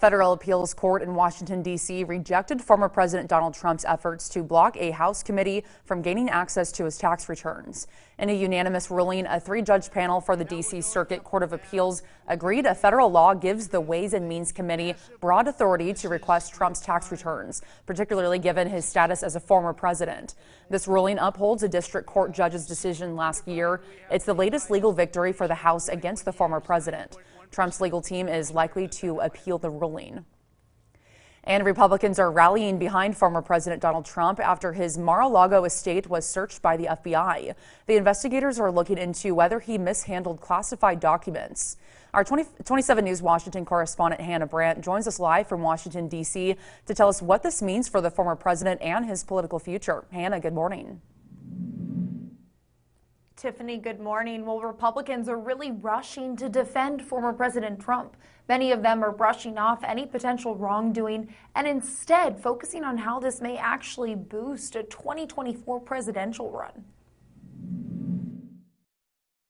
federal appeals court in Washington, D.C. rejected former President Donald Trump's efforts to block a House committee from gaining access to his tax returns. In a unanimous ruling, a three-judge panel for the D.C. Circuit Court of Appeals agreed a federal law gives the Ways and Means Committee broad authority to request Trump's tax returns, particularly given his status as a former president. This ruling upholds a district court judge's decision last year. It's the latest legal victory for the House against the former president. Trump's legal team is likely to appeal the ruling. And Republicans are rallying behind former President Donald Trump after his Mar-a-Lago estate was searched by the FBI. The investigators are looking into whether he mishandled classified documents. Our 27 News Washington correspondent Hannah Brandt joins us live from Washington, D.C. to tell us what this means for the former president and his political future. Hannah, good morning. Tiffany, good morning. Well, Republicans are really rushing to defend former President Trump. Many of them are brushing off any potential wrongdoing and instead focusing on how this may actually boost a 2024 presidential run.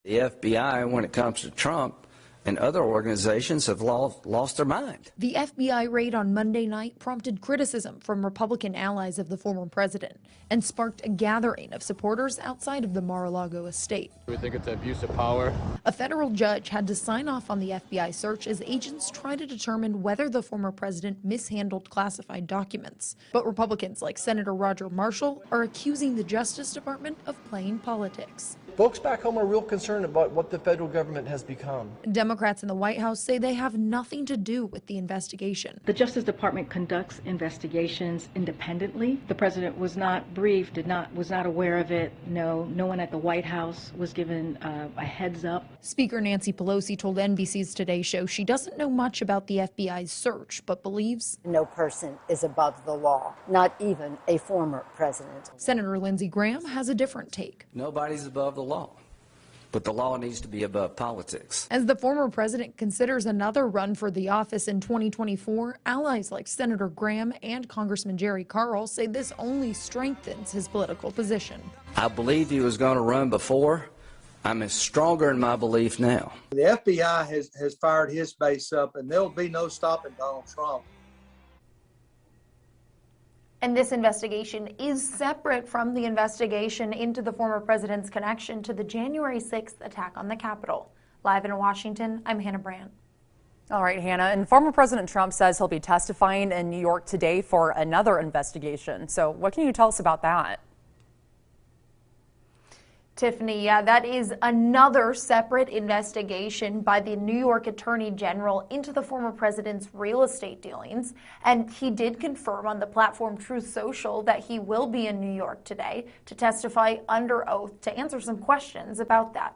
The FBI, when it comes to Trump and other organizations, have lost their mind. The FBI raid on Monday night prompted criticism from Republican allies of the former president and sparked a gathering of supporters outside of the Mar-a-Lago estate. We think it's abuse of power. A federal judge had to sign off on the FBI search as agents try to determine whether the former president mishandled classified documents. But Republicans like Senator Roger Marshall are accusing the Justice Department of playing politics. Folks back home are real concerned about what the federal government has become. Democrats in the White House say they have nothing to do with the investigation. The Justice Department conducts investigations independently. The president was not briefed, was not aware of it. No one at the White House was given a heads up. Speaker Nancy Pelosi told NBC's Today Show she doesn't know much about the FBI's search, but believes no person is above the law, not even a former president. Senator Lindsey Graham has a different take. Nobody's above the law, but the law needs to be above politics. As the former president considers another run for the office in 2024, allies like Senator Graham and Congressman Jerry Carl say this only strengthens his political position. I believe he was going to run before. I'm stronger in my belief now. The FBI has fired his base up, and there'll be no stopping Donald Trump. And this investigation is separate from the investigation into the former president's connection to the January 6th attack on the Capitol. Live in Washington, I'm Hannah Brandt. All right, Hannah. And former President Trump says he'll be testifying in New York today for another investigation. So what can you tell us about that? Tiffany, yeah, that is another separate investigation by the New York Attorney General into the former president's real estate dealings. And he did confirm on the platform Truth Social that he will be in New York today to testify under oath to answer some questions about that.